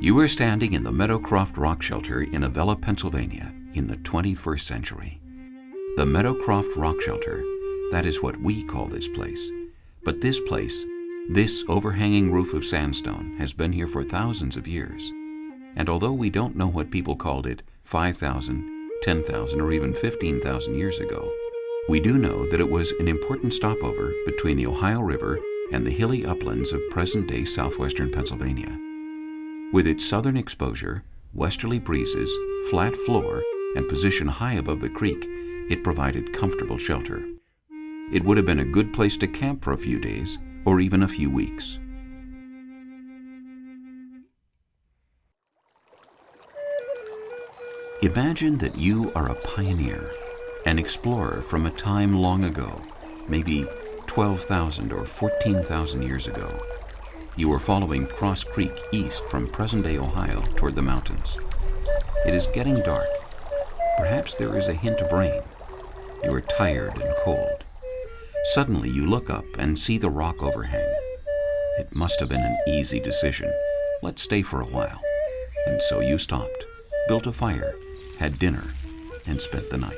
You are standing in the Meadowcroft rock shelter in Avella, Pennsylvania in the 21st century. The Meadowcroft rock shelter, that is what we call this place. But this place, this overhanging roof of sandstone, has been here for thousands of years. And although we don't know what people called it 5,000, 10,000, or even 15,000 years ago, we do know that it was an important stopover between the Ohio River and the hilly uplands of present-day southwestern Pennsylvania. With its southern exposure, westerly breezes, flat floor, and position high above the creek, it provided comfortable shelter. It would have been a good place to camp for a few days, or even a few weeks. Imagine that you are a pioneer, an explorer from a time long ago, maybe 12,000 or 14,000 years ago. You were following Cross Creek east from present-day Ohio toward the mountains. It is getting dark. Perhaps there is a hint of rain. You are tired and cold. Suddenly you look up and see the rock overhang. It must have been an easy decision. Let's stay for a while. And so you stopped, built a fire, had dinner, and spent the night.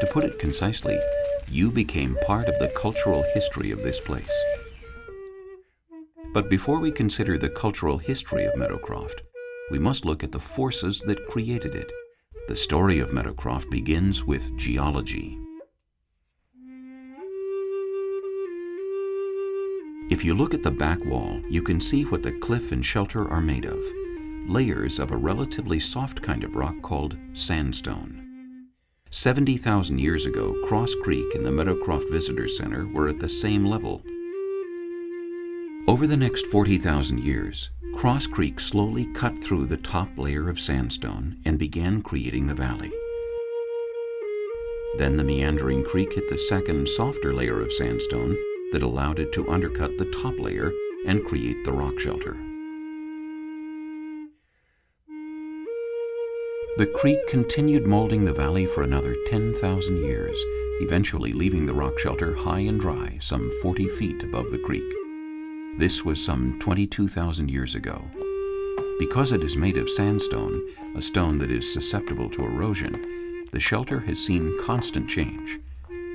To put it concisely, you became part of the cultural history of this place. But before we consider the cultural history of Meadowcroft, we must look at the forces that created it. The story of Meadowcroft begins with geology. If you look at the back wall, you can see what the cliff and shelter are made of. Layers of a relatively soft kind of rock called sandstone. 70,000 years ago, Cross Creek and the Meadowcroft Visitor Center were at the same level. Over the next 40,000 years, Cross Creek slowly cut through the top layer of sandstone and began creating the valley. Then the meandering creek hit the second, softer layer of sandstone that allowed it to undercut the top layer and create the rock shelter. The creek continued molding the valley for another 10,000 years, eventually leaving the rock shelter high and dry, some 40 feet above the creek. This was some 22,000 years ago. Because it is made of sandstone, a stone that is susceptible to erosion, the shelter has seen constant change.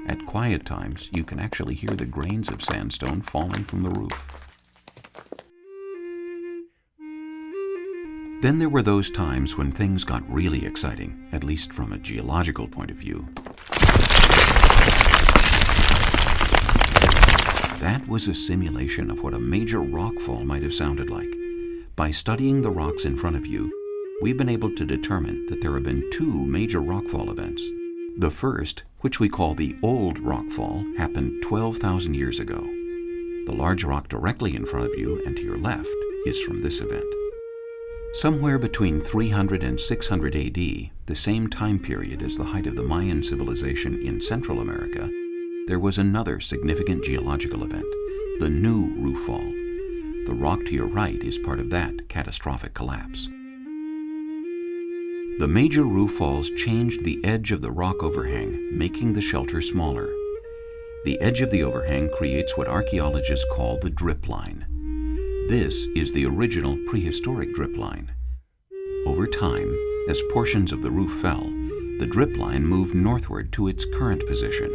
At quiet times, you can actually hear the grains of sandstone falling from the roof. Then there were those times when things got really exciting, at least from a geological point of view. That was a simulation of what a major rockfall might have sounded like. By studying the rocks in front of you, we've been able to determine that there have been two major rockfall events. The first, which we call the Old Rockfall, happened 12,000 years ago. The large rock directly in front of you and to your left is from this event. Somewhere between 300 and 600 AD, the same time period as the height of the Mayan civilization in Central America, there was another significant geological event, the New Roof Fall. The rock to your right is part of that catastrophic collapse. The major roof falls changed the edge of the rock overhang, making the shelter smaller. The edge of the overhang creates what archaeologists call the drip line. This is the original prehistoric drip line. Over time, as portions of the roof fell, the drip line moved northward to its current position.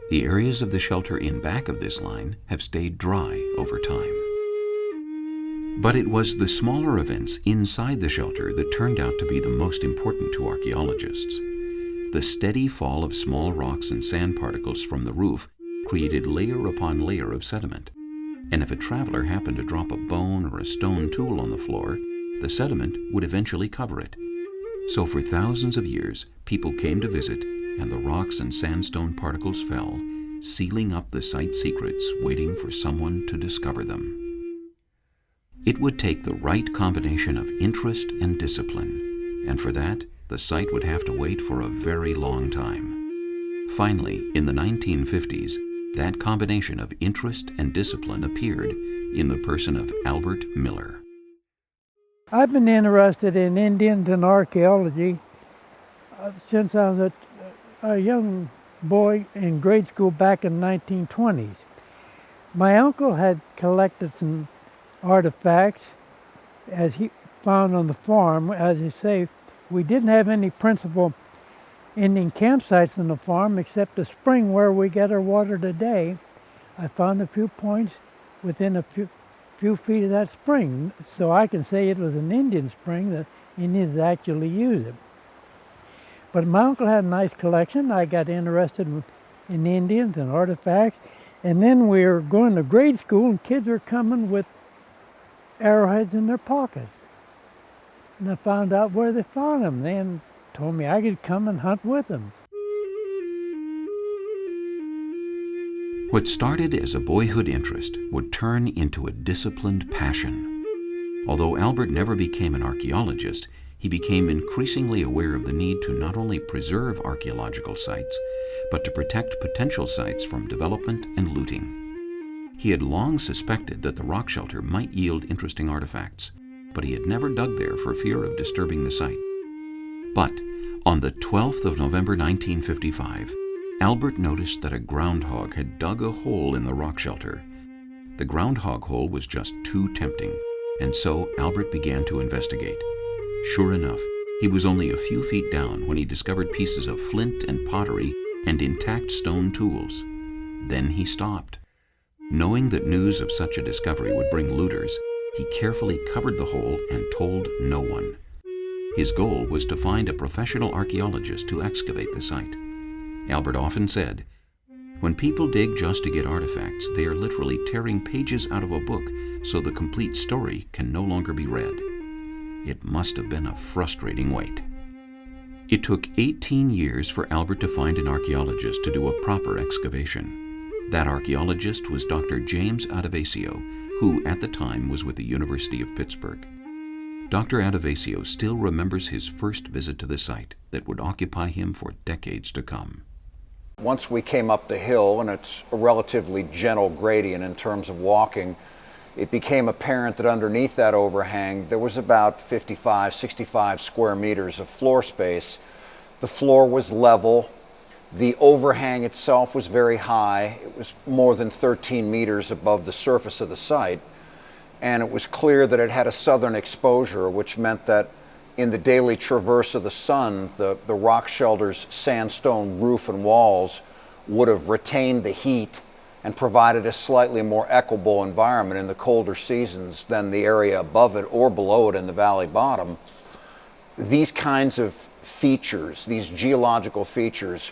The areas of the shelter in back of this line have stayed dry over time. But it was the smaller events inside the shelter that turned out to be the most important to archaeologists. The steady fall of small rocks and sand particles from the roof created layer upon layer of sediment. And if a traveler happened to drop a bone or a stone tool on the floor, the sediment would eventually cover it. So for thousands of years, people came to visit, and the rocks and sandstone particles fell, sealing up the site's secrets, waiting for someone to discover them. It would take the right combination of interest and discipline, and for that, the site would have to wait for a very long time. Finally, in the 1950s, that combination of interest and discipline appeared in the person of Albert Miller. I've been interested in Indians and archaeology since I was a young boy in grade school back in the 1920s. My uncle had collected some artifacts as he found on the farm. As you say, we didn't have any principal Indian campsites on the farm except the spring where we get our water today. I found a few points within a few feet of that spring, so I can say it was an Indian spring that Indians actually used it. But my uncle had a nice collection. I got interested in Indians and artifacts, and then we were going to grade school, and kids were coming with arrowheads in their pockets. And I found out where they found them. They told me I could come and hunt with them. What started as a boyhood interest would turn into a disciplined passion. Although Albert never became an archaeologist, he became increasingly aware of the need to not only preserve archaeological sites, but to protect potential sites from development and looting. He had long suspected that the rock shelter might yield interesting artifacts, but he had never dug there for fear of disturbing the site. But on the 12th of November 1955, Albert noticed that a groundhog had dug a hole in the rock shelter. The groundhog hole was just too tempting, and so Albert began to investigate. Sure enough, he was only a few feet down when he discovered pieces of flint and pottery and intact stone tools. Then he stopped. Knowing that news of such a discovery would bring looters, he carefully covered the hole and told no one. His goal was to find a professional archaeologist to excavate the site. Albert often said, "When people dig just to get artifacts, they are literally tearing pages out of a book so the complete story can no longer be read." It must have been a frustrating wait. It took 18 years for Albert to find an archaeologist to do a proper excavation. That archaeologist was Dr. James Adovasio, who at the time was with the University of Pittsburgh. Dr. Adovasio still remembers his first visit to the site that would occupy him for decades to come. Once we came up the hill, and it's a relatively gentle gradient in terms of walking, it became apparent that underneath that overhang there was about 55, 65 square meters of floor space. The floor was level. The overhang itself was very high. It was more than 13 meters above the surface of the site. And it was clear that it had a southern exposure, which meant that in the daily traverse of the sun, the rock shelter's sandstone roof and walls would have retained the heat and provided a slightly more equable environment in the colder seasons than the area above it or below it in the valley bottom. These kinds of features, these geological features,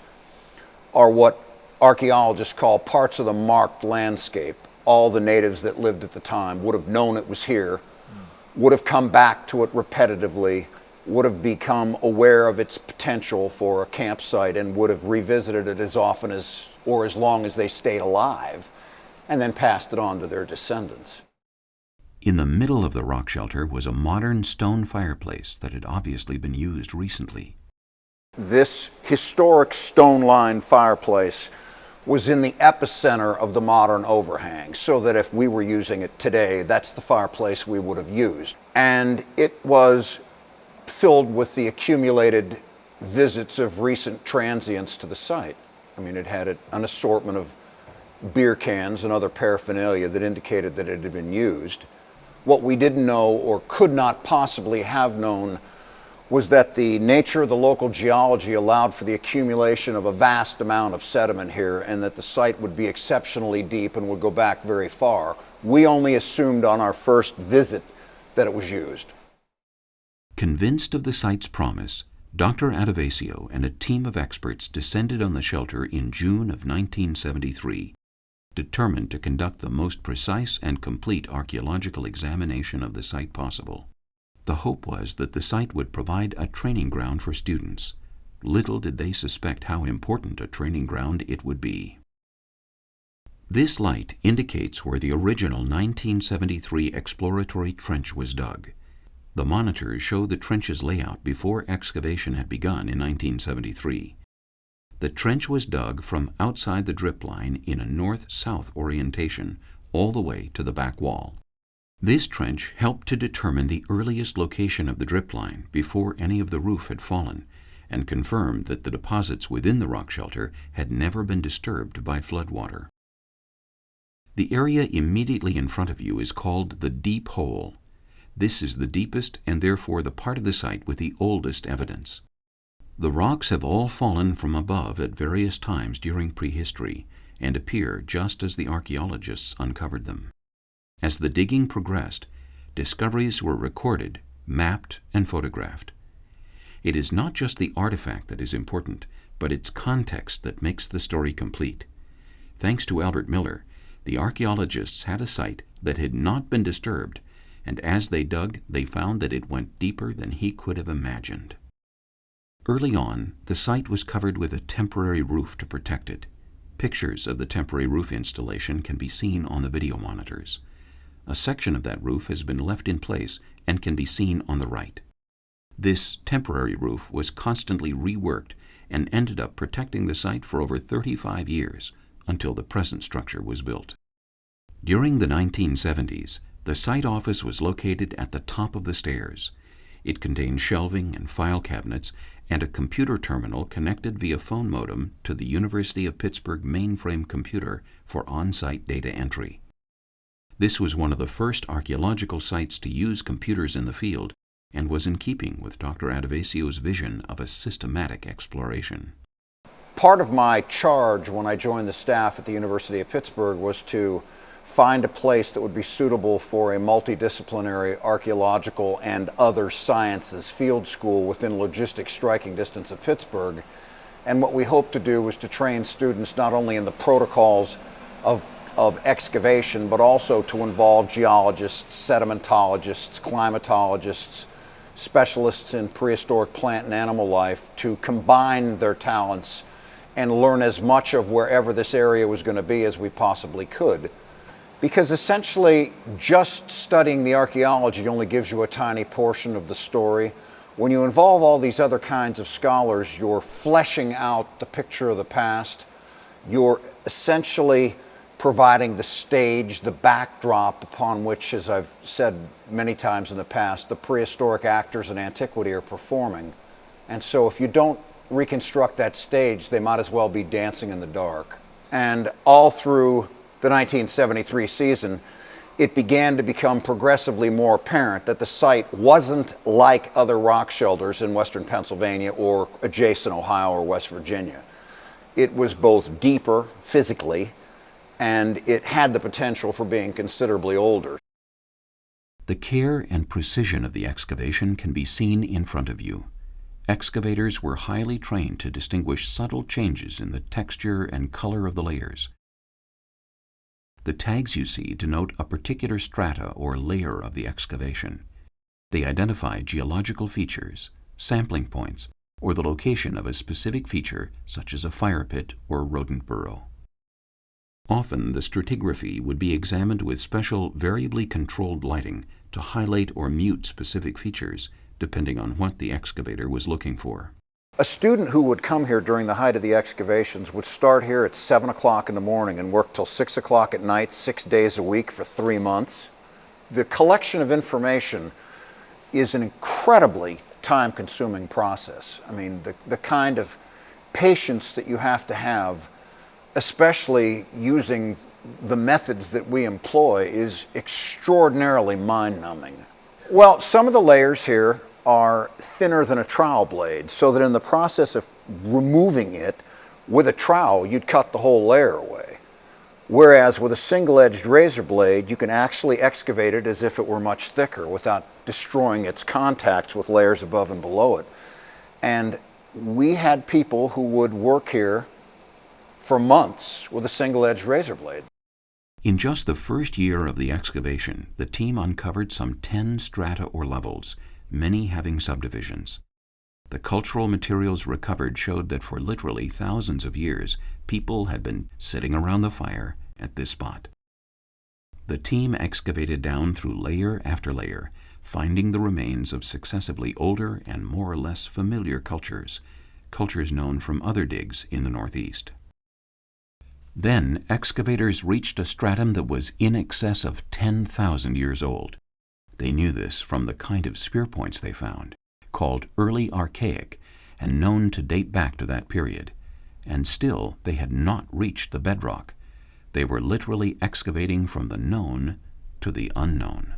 are what archaeologists call parts of the marked landscape. All the natives that lived at the time would have known it was here, would have come back to it repetitively, would have become aware of its potential for a campsite, and would have revisited it as often as or as long as they stayed alive, and then passed it on to their descendants. In the middle of the rock shelter was a modern stone fireplace that had obviously been used recently. This historic stone-lined fireplace was in the epicenter of the modern overhang, so that if we were using it today, that's the fireplace we would have used. And it was filled with the accumulated visits of recent transients to the site. I mean, it had an assortment of beer cans and other paraphernalia that indicated that it had been used. What we didn't know, or could not possibly have known, was that the nature of the local geology allowed for the accumulation of a vast amount of sediment here, and that the site would be exceptionally deep and would go back very far. We only assumed on our first visit that it was used. Convinced of the site's promise, Dr. Adovasio and a team of experts descended on the shelter in June of 1973, determined to conduct the most precise and complete archaeological examination of the site possible. The hope was that the site would provide a training ground for students. Little did they suspect how important a training ground it would be. This light indicates where the original 1973 exploratory trench was dug. The monitors show the trench's layout before excavation had begun in 1973. The trench was dug from outside the drip line in a north-south orientation all the way to the back wall. This trench helped to determine the earliest location of the drip line before any of the roof had fallen, and confirmed that the deposits within the rock shelter had never been disturbed by floodwater. The area immediately in front of you is called the Deep Hole. This is the deepest and therefore the part of the site with the oldest evidence. The rocks have all fallen from above at various times during prehistory and appear just as the archaeologists uncovered them. As the digging progressed, discoveries were recorded, mapped, and photographed. It is not just the artifact that is important, but its context that makes the story complete. Thanks to Albert Miller, the archaeologists had a site that had not been disturbed, and as they dug, they found that it went deeper than he could have imagined. Early on, the site was covered with a temporary roof to protect it. Pictures of the temporary roof installation can be seen on the video monitors. A section of that roof has been left in place and can be seen on the right. This temporary roof was constantly reworked and ended up protecting the site for over 35 years until the present structure was built. During the 1970s, the site office was located at the top of the stairs. It contained shelving and file cabinets and a computer terminal connected via phone modem to the University of Pittsburgh mainframe computer for on-site data entry. This was one of the first archaeological sites to use computers in the field and was in keeping with Dr. Adavasio's vision of a systematic exploration. Part of my charge when I joined the staff at the University of Pittsburgh was to find a place that would be suitable for a multidisciplinary archaeological and other sciences field school within logistics striking distance of Pittsburgh. And what we hoped to do was to train students not only in the protocols of excavation, but also to involve geologists, sedimentologists, climatologists, specialists in prehistoric plant and animal life to combine their talents and learn as much of wherever this area was going to be as we possibly could. Because essentially, just studying the archaeology only gives you a tiny portion of the story. When you involve all these other kinds of scholars, you're fleshing out the picture of the past. You're essentially providing the stage, the backdrop upon which, as I've said many times in the past, the prehistoric actors in antiquity are performing. And so if you don't reconstruct that stage, they might as well be dancing in the dark. And all through the 1973 season, it began to become progressively more apparent that the site wasn't like other rock shelters in western Pennsylvania or adjacent Ohio or West Virginia. It was both deeper physically, and it had the potential for being considerably older. The care and precision of the excavation can be seen in front of you. Excavators were highly trained to distinguish subtle changes in the texture and color of the layers. The tags you see denote a particular strata or layer of the excavation. They identify geological features, sampling points, or the location of a specific feature such as a fire pit or rodent burrow. Often the stratigraphy would be examined with special variably controlled lighting to highlight or mute specific features depending on what the excavator was looking for. A student who would come here during the height of the excavations would start here at 7 o'clock in the morning and work till 6 o'clock at night, 6 days a week for 3 months. The collection of information is an incredibly time-consuming process. I mean, the kind of patience that you have to have, especially using the methods that we employ, is extraordinarily mind-numbing. Well, some of the layers here are thinner than a trowel blade, so that in the process of removing it with a trowel, you'd cut the whole layer away. Whereas with a single-edged razor blade, you can actually excavate it as if it were much thicker without destroying its contacts with layers above and below it. And we had people who would work here for months with a single-edged razor blade. In just the first year of the excavation, the team uncovered some 10 strata or levels, many having subdivisions. The cultural materials recovered showed that for literally thousands of years, people had been sitting around the fire at this spot. The team excavated down through layer after layer, finding the remains of successively older and more or less familiar cultures known from other digs in the Northeast. Then, excavators reached a stratum that was in excess of 10,000 years old. They knew this from the kind of spear points they found, called early archaic and known to date back to that period. And still, they had not reached the bedrock. They were literally excavating from the known to the unknown.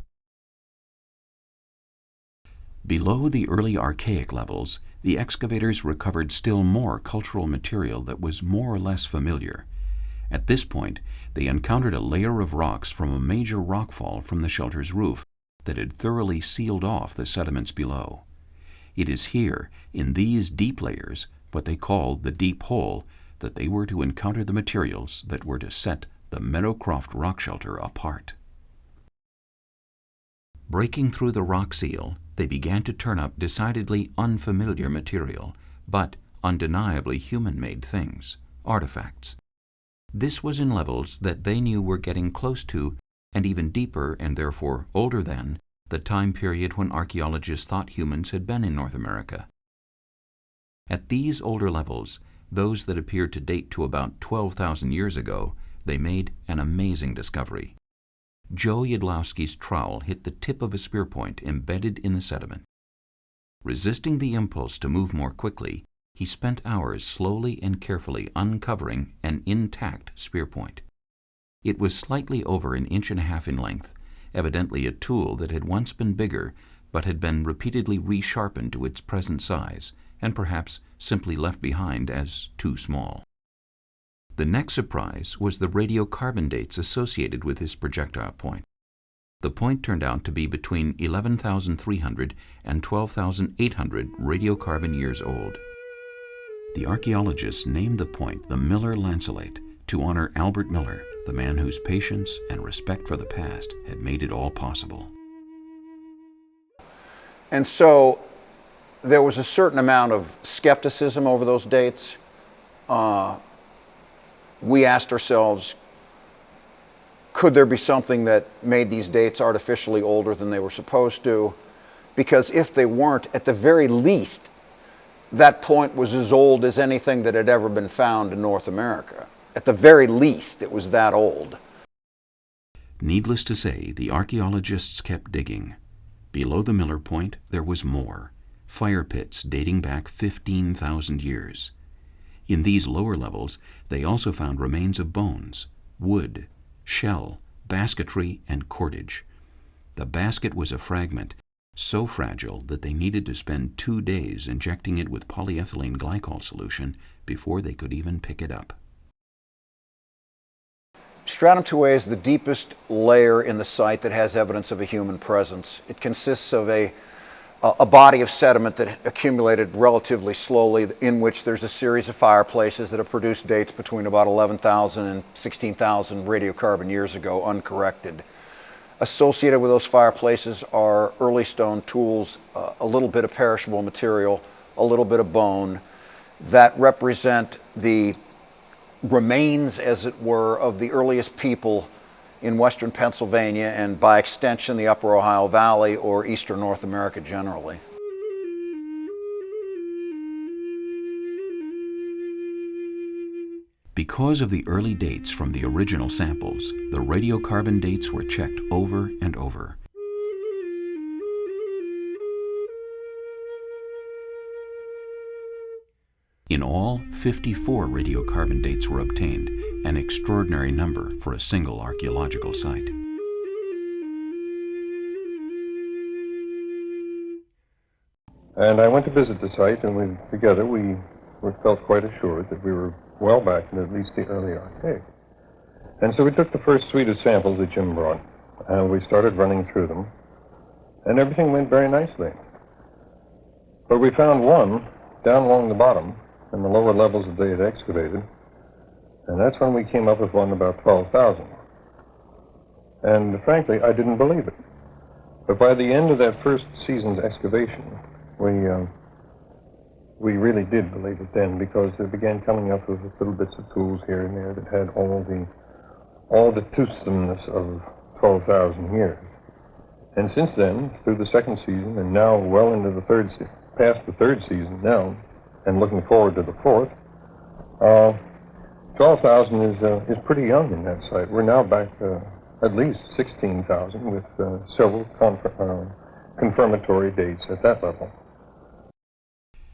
Below the early archaic levels, the excavators recovered still more cultural material that was more or less familiar. At this point, they encountered a layer of rocks from a major rockfall from the shelter's roof that had thoroughly sealed off the sediments below. It is here, in these deep layers, what they called the deep hole, that they were to encounter the materials that were to set the Meadowcroft rock shelter apart. Breaking through the rock seal, they began to turn up decidedly unfamiliar material, but undeniably human-made things, artifacts. This was in levels that they knew were getting close to, and even deeper and therefore older than, the time period when archaeologists thought humans had been in North America. At these older levels, those that appeared to date to about 12,000 years ago, they made an amazing discovery. Joe Yudlowski's trowel hit the tip of a spear point embedded in the sediment. Resisting the impulse to move more quickly, he spent hours slowly and carefully uncovering an intact spear point. It was slightly over 1.5 inches in length, evidently a tool that had once been bigger but had been repeatedly resharpened to its present size, and perhaps simply left behind as too small. The next surprise was the radiocarbon dates associated with this projectile point. The point turned out to be between 11,300 and 12,800 radiocarbon years old. The archaeologists named the point the Miller Lancelate to honor Albert Miller, the man whose patience and respect for the past had made it all possible. And so there was a certain amount of skepticism over those dates. We asked ourselves, could there be something that made these dates artificially older than they were supposed to? Because if they weren't, at the very least, that point was as old as anything that had ever been found in North America. At the very least, it was that old. Needless to say, the archaeologists kept digging. Below the Miller Point, there was more. Fire pits dating back 15,000 years. In these lower levels, they also found remains of bones, wood, shell, basketry, and cordage. The basket was a fragment, so fragile that they needed to spend 2 days injecting it with polyethylene glycol solution before they could even pick it up. Stratum 2A is the deepest layer in the site that has evidence of a human presence. It consists of a body of sediment that accumulated relatively slowly, in which there's a series of fireplaces that have produced dates between about 11,000 and 16,000 radiocarbon years ago, uncorrected. Associated with those fireplaces are early stone tools, a little bit of perishable material, a little bit of bone, that represent the remains, as it were, of the earliest people in western Pennsylvania and, by extension, the upper Ohio Valley or eastern North America generally. Because of the early dates from the original samples, the radiocarbon dates were checked over and over. In all, 54 radiocarbon dates were obtained, an extraordinary number for a single archaeological site. And I went to visit the site, and together we felt quite assured that we were well back in at least the early Archaic. And so we took the first suite of samples that Jim brought, and we started running through them, and everything went very nicely. But we found one down along the bottom in the lower levels that they had excavated, and that's when we came up with one about 12,000. And frankly, I didn't believe it. But by the end of that first season's excavation, we really did believe it then, because they began coming up with little bits of tools here and there that had all the toothsomeness of 12,000 years. And since then, through the second season, and now well into the past the third season now, and looking forward to the fourth, 12,000 is pretty young in that site. We're now back at least 16,000 with several confirmatory dates at that level.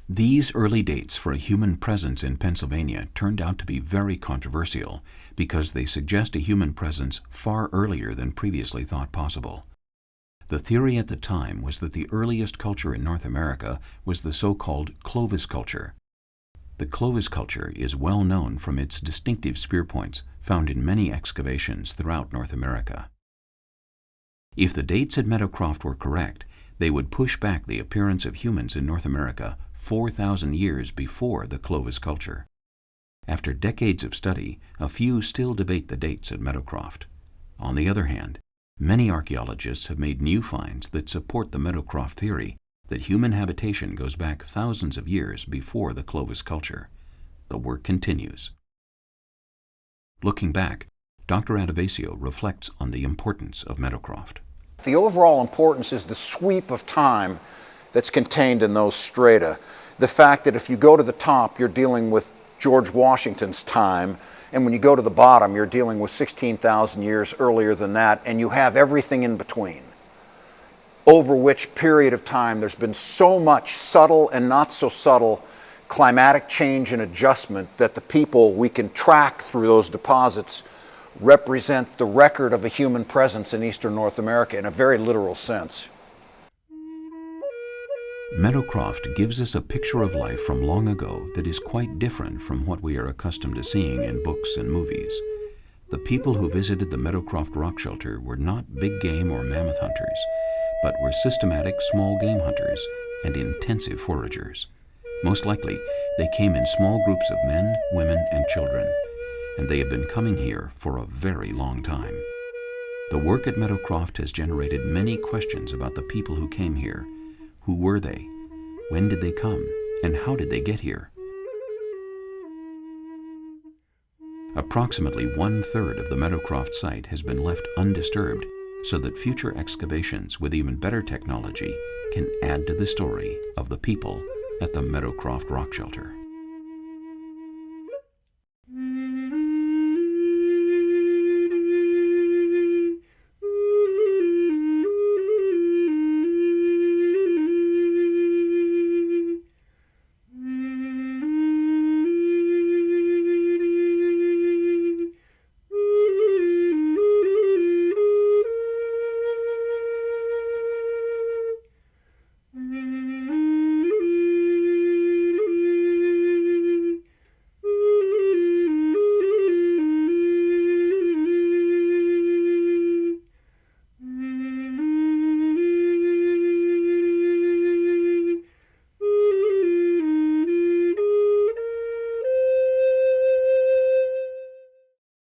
These early dates for a human presence in Pennsylvania turned out to be very controversial because they suggest a human presence far earlier than previously thought possible. The theory at the time was that the earliest culture in North America was the so-called Clovis culture. The Clovis culture is well known from its distinctive spear points found in many excavations throughout North America. If the dates at Meadowcroft were correct, they would push back the appearance of humans in North America 4,000 years before the Clovis culture. After decades of study, a few still debate the dates at Meadowcroft. On the other hand, many archaeologists have made new finds that support the Meadowcroft theory that human habitation goes back thousands of years before the Clovis culture. The work continues. Looking back, Dr. Adavasio reflects on the importance of Meadowcroft. The overall importance is the sweep of time that's contained in those strata. The fact that if you go to the top, you're dealing with George Washington's time, and when you go to the bottom, you're dealing with 16,000 years earlier than that, and you have everything in between. Over which period of time there's been so much subtle and not so subtle climatic change and adjustment that the people we can track through those deposits represent the record of a human presence in eastern North America in a very literal sense. Meadowcroft gives us a picture of life from long ago that is quite different from what we are accustomed to seeing in books and movies. The people who visited the Meadowcroft rock shelter were not big game or mammoth hunters, but were systematic small game hunters and intensive foragers. Most likely, they came in small groups of men, women, and children, and they have been coming here for a very long time. The work at Meadowcroft has generated many questions about the people who came here. Who were they? When did they come? And how did they get here? Approximately 1/3 of the Meadowcroft site has been left undisturbed so that future excavations with even better technology can add to the story of the people at the Meadowcroft Rock Shelter.